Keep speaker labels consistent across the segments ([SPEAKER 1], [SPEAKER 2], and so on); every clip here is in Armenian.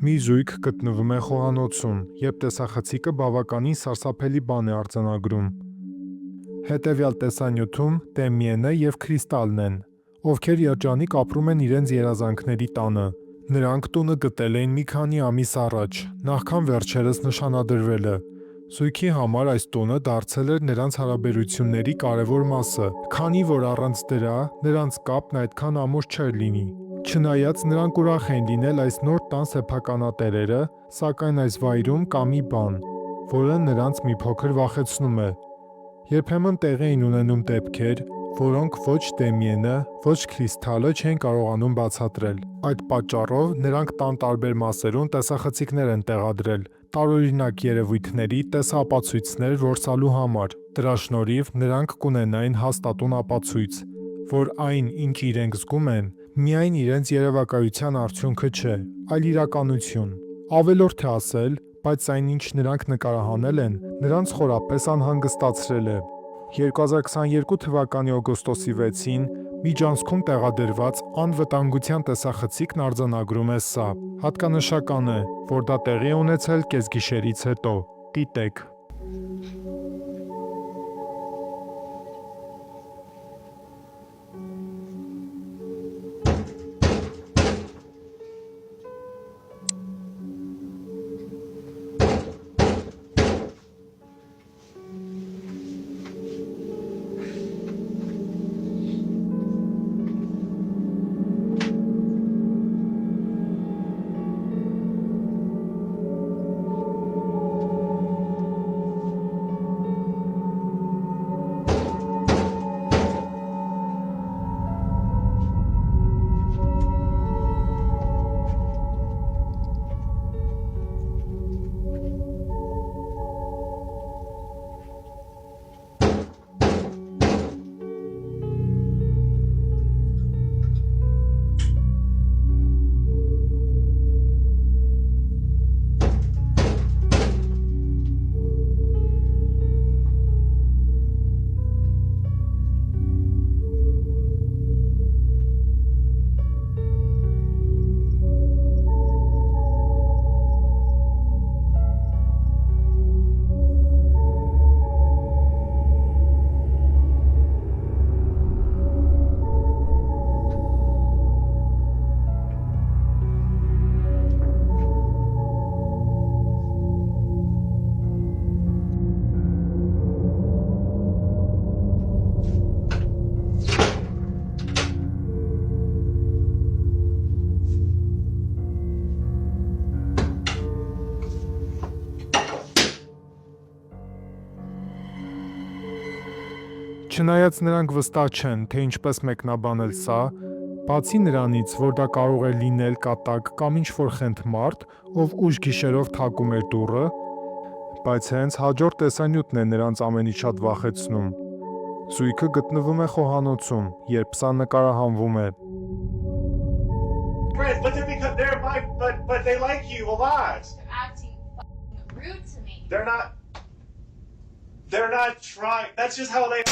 [SPEAKER 1] Մի զույգ գտնվում է խոհանոցում, երբ տեսախցիկը բավականին սարսափելի բան է արձանագրում։ Հետևյալ տեսանյութում Դեմիենը և Քրիստալն են, ովքեր երջանիկ ապրում են իրենց երազանքների տանը։ Նրանք տունը գտել էին մի քանի ամիս առաջ, նախքան վերջերս նշանադրվելը։ Զույգի համար այս տունը դարձել էր նրանց հարաբերությունների կարևոր մասը, քանի որ առանց դրա նրանց կապն այդքան ամուր չէր լինի։ Չնայած նրանք ուրախ էին լինել այս նոր տան սեփականատերերը, սակայն այս վայրում կա մի բան, որը նրանց մի փոքր վախեցնում է։ Երբեմն տեղի էին ունենում դեպքեր, որոնք ոչ Դեմիենը, ոչ Քրիստալը չէին կարողանում բացատրել։ Այդ պատճառով նրանք տան տարբեր մասերում տեսախցիկներ են տեղադրել, տարօրինակ երևույթների տեսաապացույցներ որսալու համար։ Դրա շնորհիվ նրանք կունենային հաստատուն ապացույց, որ այն, ինչ իրենք զգում են, միայն իրենց երևակայության արդյունքը չէ, այլ իրականություն։ Ավելորդ է ասել, բայց այն, ինչ նրանք նկարահանել են, նրանց խորապես անհանգստացրել է։ 2022 թվականի օգոստոսի 6-ին միջանցքում տեղադրված անվտանգության տեսախցիկն արձանագրում է սա։ Հատկանշական է, որ դա տեղի է ունեցել կեսգիշերից հետո։ Դիտեք։ Չնայած նրանք վստահ չեն, թե ինչպես մեկնաբանել սա, բացի նրանից, որ դա կարող է լինել կատակ կամ ինչ-որ խենթ մարդ, ով ուշ գիշերով թակում էր դուռը, բայց հենց հաջորդ տեսանյութն է նրանց ամենից շատ վախեցնում։ Զույգը գտնվում է խոհանոցում, երբ սա նկարահանվում է։
[SPEAKER 2] But they like you a lot.
[SPEAKER 3] They're acting rude to me.
[SPEAKER 2] They're not trying. That's just how they.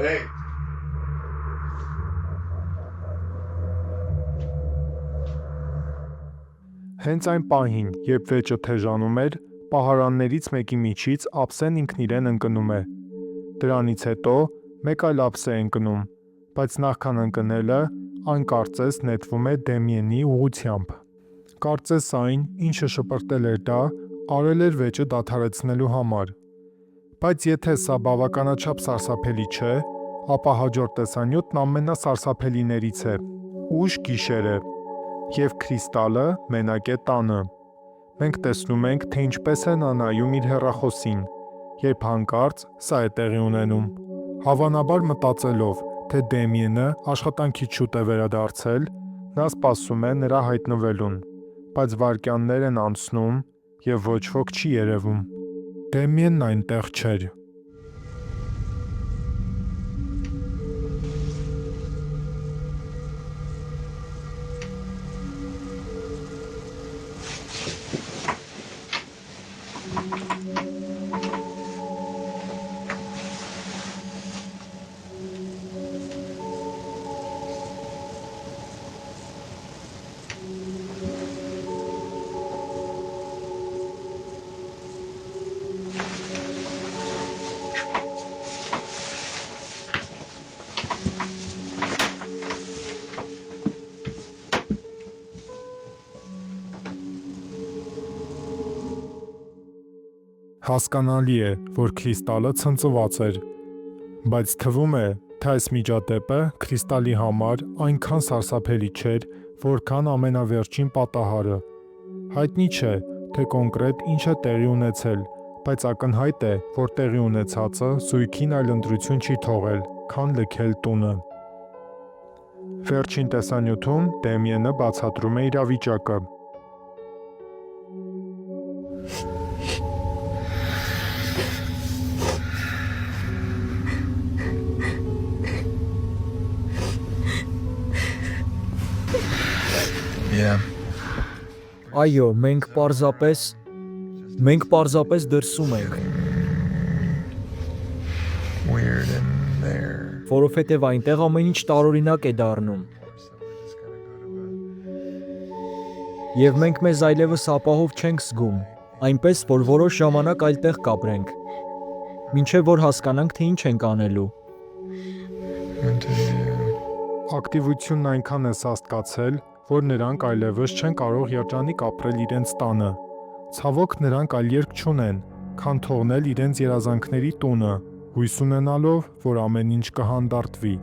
[SPEAKER 2] Hey.
[SPEAKER 1] Հենց այն պահին, երբ վեճը թեժանում էր, պահարաններից մեկի միջից ափսեն ինքն իրեն ընկնում է։ Դրանից հետո մեկ այլ ափսե է ընկնում, բայց նախքան ընկնելը, այն կարծես նետվում է Դեմիենի ուղղությամբ։ Կարծես այն, ինչը շպրտել էր դա, արել էր վեճը դադարեցնելու համար։ Բայց եթե սա բավականաչափ սարսափելի չէ, ապա հաջորդ տեսանյութն ամենասարսափելիներից է։ Ուշ գիշեր է, և Քրիստալը մենակ է տանը։ Մենք տեսնում ենք, թե ինչպես է նա նայում իր հեռախոսին, երբ հանկարծ սա է տեղի ունենում։ Հավանաբար մտածելով, թե Դեմիենը աշխատանքից շուտ է վերադարձել, նա սպասում է նրա հայտնվելուն։ բայց վայրկյաններ են անցնում եւ ոչ ոք չի երևում։ Դեմիենն այնտեղ չէր։ Հասկանալի է, որ քրիստալը ցնցված էր, բայց թվում է, թե այս միջադեպը քրիստալի համար այնքան սարսափելի չէր, որքան ամենավերջին պատահարը։ Հայտնի չէ, թե կոնկրետ ինչ է տեղի ունեցել, բայց ակնհայտ է, որ տեղի ունեցածը զույգին այլ ընտրություն չի թողել, քան լքել տունը։ Վերջին տեսանյութում Դեմիենը բացատրում է իրավիճակը։
[SPEAKER 4] Այո, մենք պարզապես դրսում ենք,
[SPEAKER 5] Weird in there.
[SPEAKER 4] որովհետև այնտեղ ամեն ինչ տարօրինակ է դառնում։ Եվ մենք մեզ այլևս ապահով չենք զգում, այնպես որ որոշ ժամանակ այլտեղ կապրենք, մինչև որ հասկանանք, թե ինչ ենք անելու։
[SPEAKER 5] What to do?
[SPEAKER 1] Ակտիվությունն այնքան է սաստկացել, որ նրանք այլևս չեն կարող երջանիկ ապրել իրենց տանը։ Ցավոք նրանք այլ երկ չունեն, քան թողնել իրենց երազանքների տունը, հույս ունենալով, որ ամեն ինչ կհանդարտվի։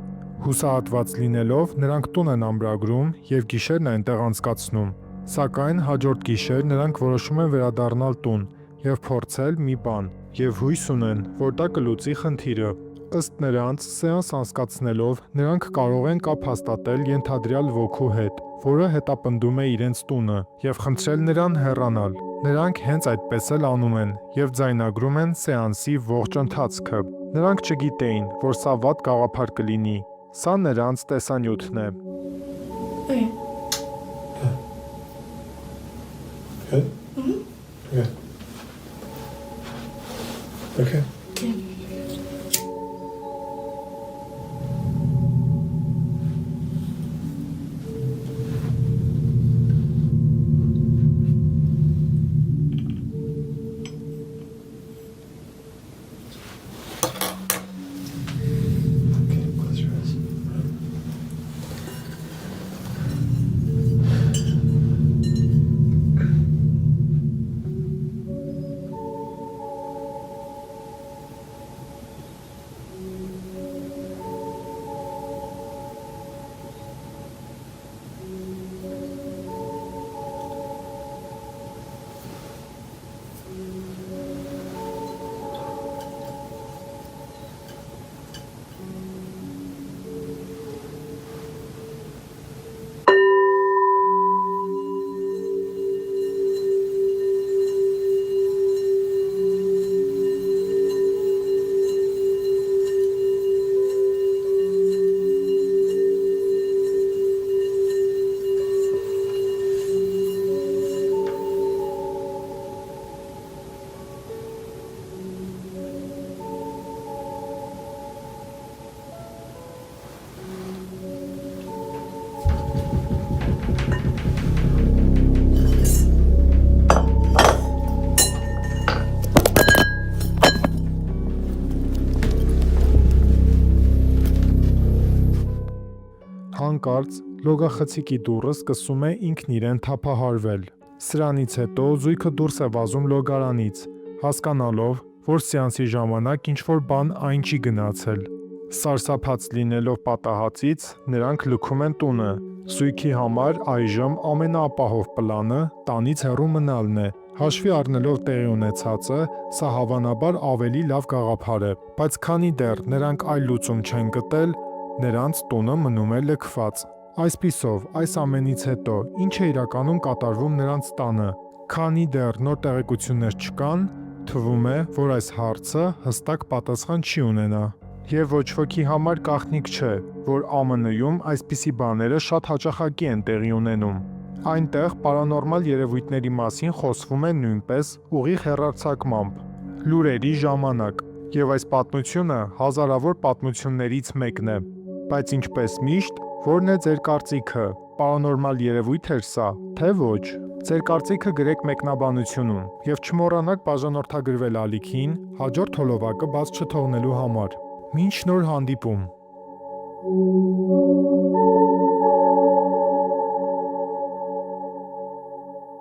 [SPEAKER 1] Հուսահատված լինելով, նրանք տուն են ամրագրում եւ գիշերն այնտեղ անցկացնում։ Սակայն հաջորդ գիշեր նրանք որոշում են վերադառնալ տուն եւ փորձել մի բան, եւ հույս ունեն, որ դա կլուծի խնդիրը։ Ըստ նրանց, սեանս անցկացնելով նրանք կարող են կապ հաստատել ենթադրյալ ոգու հետ, որը հետապնդում է իրենց տունը, եւ խնդրել նրան հեռանալ։ Նրանք հենց այդպես էլ անում են եւ ձայնագրում են սեանսի ողջ ընթացքը։ Նրանք չգիտեին, որ սա վատ գաղափար կլինի։ Սա նրանց տեսանյութն է։
[SPEAKER 5] Good? Good. Okay. Okay, close your eyes.
[SPEAKER 1] Հանկարծ լոգախցիկի դուռը սկսում է ինքն իրեն թափահարվել։ Սրանից հետո զույգը դուրս է վազում լոգարանից, հասկանալով, որ սեանսի ժամանակ ինչ-որ բան այն չի գնացել։ Սարսափած լինելով պատահածից, նրանք լքում են տունը։ Զույգի համար այժմ ամենաապահով պլանը տանից հեռու մնալն է։ Հաշվի առնելով տեղի ունեցածը, սա հավանաբար ավելի լավ գաղափար է, բայց քանի դեռ նրանք այլ լուծում չեն գտել, նրանց տունը մնում է լքված։ Այսպիսով, այս ամենից հետո ինչ է իրականում կատարվում նրանց տանը, քանի դեռ նոր տեղեկություններ չկան, թվում է, որ այս հարցը հստակ պատասխան չի ունենա։ Եվ ոչ ոքի համար գաղտնիք չէ, որ ԱՄՆ-ում այսպիսի բաները շատ հաճախակի են տեղի ունենում։ Այնտեղ պարանորմալ երևույթների մասին խոսվում է նույնպես ուղիղ հեռարձակմամբ, լուրերի ժամանակ, եւ այս պատմությունը հազարավոր պատմություններից մեկն է։ Բայց ինչպես միշտ, ո՞րն է ձեր կարծիքը, պարանորմալ երևույթ էր սա, թե ոչ։ Ձեր կարծիքը գրեք մեկնաբանությունում եւ չմոռանաք բաժանորդագրվել ալիքին հաջորդ հոլովակը բաց չթողնելու համար։ Մինչ նոր հանդիպում։